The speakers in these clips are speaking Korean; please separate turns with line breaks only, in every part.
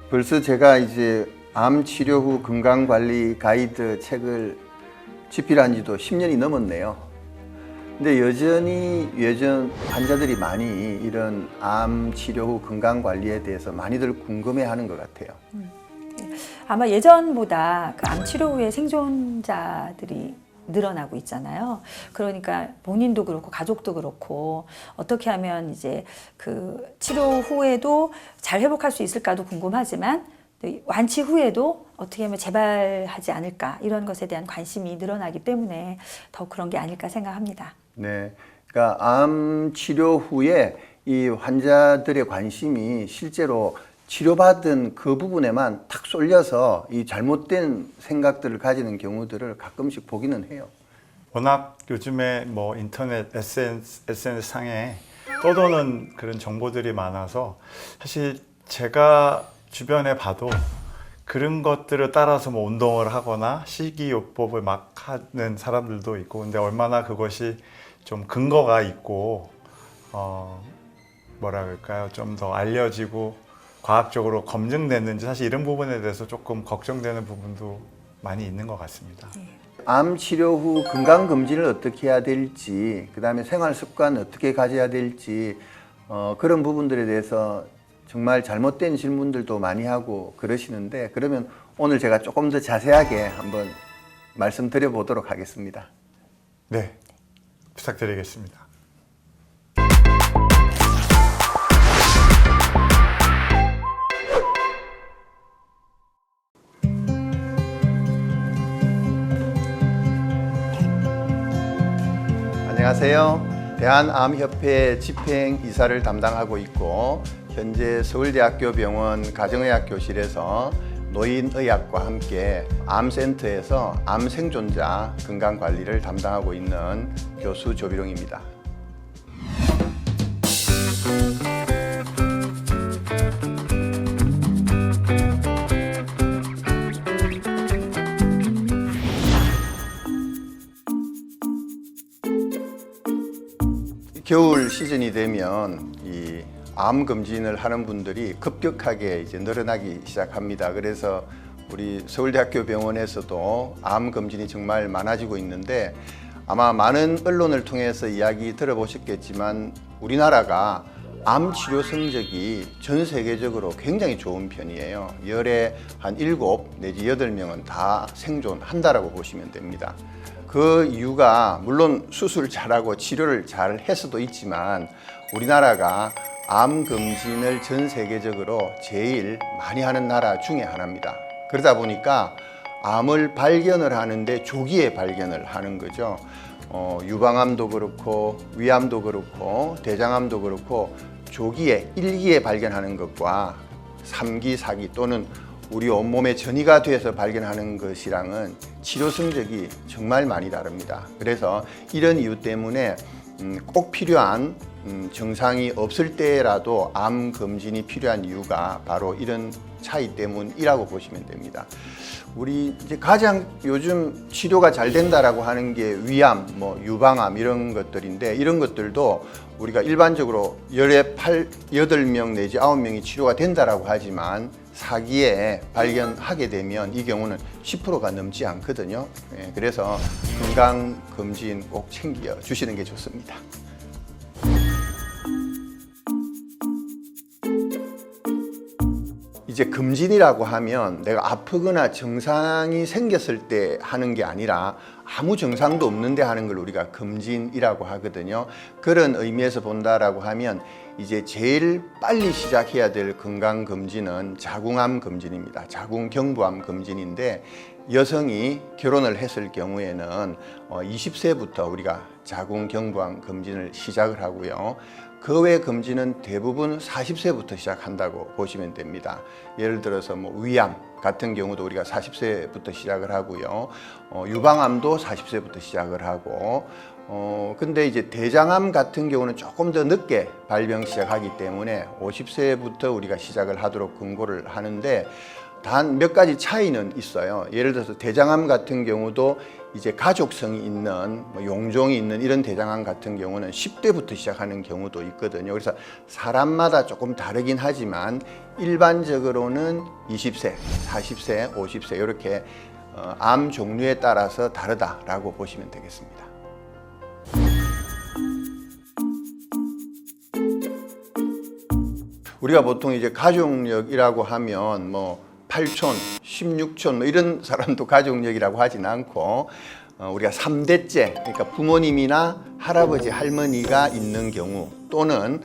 벌써 제가 이제 암 치료 후 건강 관리 가이드 책을 집필한 지도 10년이 넘었네요. 근데 여전히 환자들이 많이 이런 암 치료 후 건강 관리에 대해서 많이들 궁금해하는 것 같아요.
아마 예전보다 그 암 치료 후에 생존자들이 늘어나고 있잖아요. 그러니까 본인도 그렇고 가족도 그렇고 어떻게 하면 이제 그 치료 후에도 잘 회복할 수 있을까도 궁금하지만 완치 후에도 어떻게 하면 재발하지 않을까 이런 것에 대한 관심이 늘어나기 때문에 더 그런 게 아닐까 생각합니다.
네, 그러니까 암 치료 후에 이 환자들의 관심이 실제로 치료받은 그 부분에만 탁 쏠려서 이 잘못된 생각들을 가지는 경우들을 가끔씩 보기는 해요.
워낙 요즘에 뭐 인터넷 SNS 상에 떠도는 그런 정보들이 많아서 사실 제가 주변에 봐도 그런 것들을 따라서 뭐 운동을 하거나 식이요법을 막 하는 사람들도 있고, 근데 얼마나 그것이 좀 근거가 있고 뭐라 그럴까요? 좀 더 알려지고 과학적으로 검증됐는지 사실 이런 부분에 대해서 조금 걱정되는 부분도 많이 있는 것 같습니다.
암 치료 후 건강 검진을 어떻게 해야 될지, 그다음에 생활 습관 어떻게 가져야 될지 그런 부분들에 대해서 정말 잘못된 질문들도 많이 하고 그러시는데, 그러면 오늘 제가 조금 더 자세하게 한번 말씀드려 보도록 하겠습니다.
네, 부탁드리겠습니다.
안녕하세요. 대한암협회 집행이사를 담당하고 있고, 현재 서울대학교 병원 가정의학교실에서 노인의학과 함께 암센터에서 암생존자 건강관리를 담당하고 있는 교수 조비룡입니다. 겨울 시즌이 되면 이 암 검진을 하는 분들이 급격하게 이제 늘어나기 시작합니다. 그래서 우리 서울대학교 병원에서도 암 검진이 정말 많아지고 있는데, 아마 많은 언론을 통해서 이야기 들어보셨겠지만 우리나라가 암 치료 성적이 전 세계적으로 굉장히 좋은 편이에요. 열에 한 7 내지 8명은 다 생존한다라고 보시면 됩니다. 그 이유가 물론 수술 잘하고 치료를 잘 해서도 있지만, 우리나라가 암 검진을 전 세계적으로 제일 많이 하는 나라 중에 하나입니다. 그러다 보니까 암을 발견을 하는데 조기에 발견을 하는 거죠. 유방암도 그렇고 위암도 그렇고 대장암도 그렇고 조기에 1기에 발견하는 것과 3기, 4기 또는 우리 온몸에 전이가 돼서 발견하는 것이랑은 치료 성적이 정말 많이 다릅니다. 그래서 이런 이유 때문에 꼭 필요한 증상이 없을 때라도 암 검진이 필요한 이유가 바로 이런 차이 때문이라고 보시면 됩니다. 우리 이제 가장 요즘 치료가 잘 된다라고 하는 게 위암, 뭐 유방암 이런 것들인데, 이런 것들도 우리가 일반적으로 열에 8명 내지 9명이 치료가 된다라고 하지만 4기에 발견하게 되면 이 경우는 10%가 넘지 않거든요. 그래서 건강검진 꼭 챙겨 주시는 게 좋습니다. 이제 검진이라고 하면 내가 아프거나 증상이 생겼을 때 하는 게 아니라 아무 증상도 없는데 하는 걸 우리가 검진이라고 하거든요. 그런 의미에서 본다라고 하면 이제 제일 빨리 시작해야 될 건강검진은 자궁암 검진입니다. 자궁경부암 검진인데, 여성이 결혼을 했을 경우에는 20세부터 우리가 자궁경부암 검진을 시작을 하고요. 그 외 검진은 대부분 40세부터 시작한다고 보시면 됩니다. 예를 들어서 뭐 위암 같은 경우도 우리가 40세부터 시작을 하고요. 유방암도 40세부터 시작을 하고, 근데 이제 대장암 같은 경우는 조금 더 늦게 발병 시작하기 때문에 50세부터 우리가 시작을 하도록 권고를 하는데, 단 몇 가지 차이는 있어요. 예를 들어서 대장암 같은 경우도 이제 가족성이 있는 뭐 용종이 있는 이런 대장암 같은 경우는 10대부터 시작하는 경우도 있거든요. 그래서 사람마다 조금 다르긴 하지만 일반적으로는 20세, 40세, 50세 이렇게 암 종류에 따라서 다르다라고 보시면 되겠습니다. 우리가 보통 이제 가족력이라고 하면 뭐 8촌, 16촌 뭐 이런 사람도 가족력이라고 하진 않고 우리가 3대째, 그러니까 부모님이나 할아버지, 할머니가 있는 경우 또는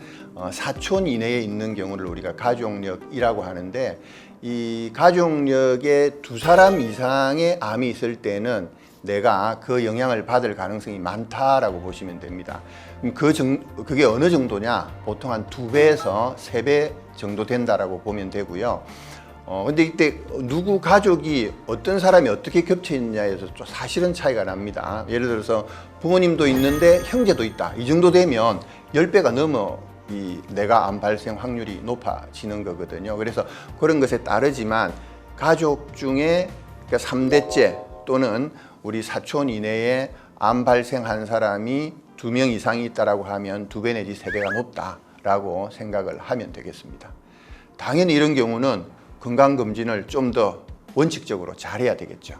사촌 이내에 있는 경우를 우리가 가족력이라고 하는데, 이 가족력에 2사람 이상의 암이 있을 때는 내가 그 영향을 받을 가능성이 많다라고 보시면 됩니다. 그게 어느 정도냐? 보통 한 2배에서 3배 정도 된다라고 보면 되고요. 근데 이때 누구 가족이 어떤 사람이 어떻게 겹쳐 있느냐에서 좀 사실은 차이가 납니다. 예를 들어서 부모님도 있는데 형제도 있다. 이 정도 되면 10배가 넘어 이 내가 암 발생 확률이 높아지는 거거든요. 그래서 그런 것에 따르지만 가족 중에 그러니까 3대째 또는 우리 사촌 이내에 암 발생한 사람이 2명 이상이 있다라고 하면 2배 내지 3배가 높다라고 생각을 하면 되겠습니다. 당연히 이런 경우는 건강검진을 좀 더 원칙적으로 잘해야 되겠죠.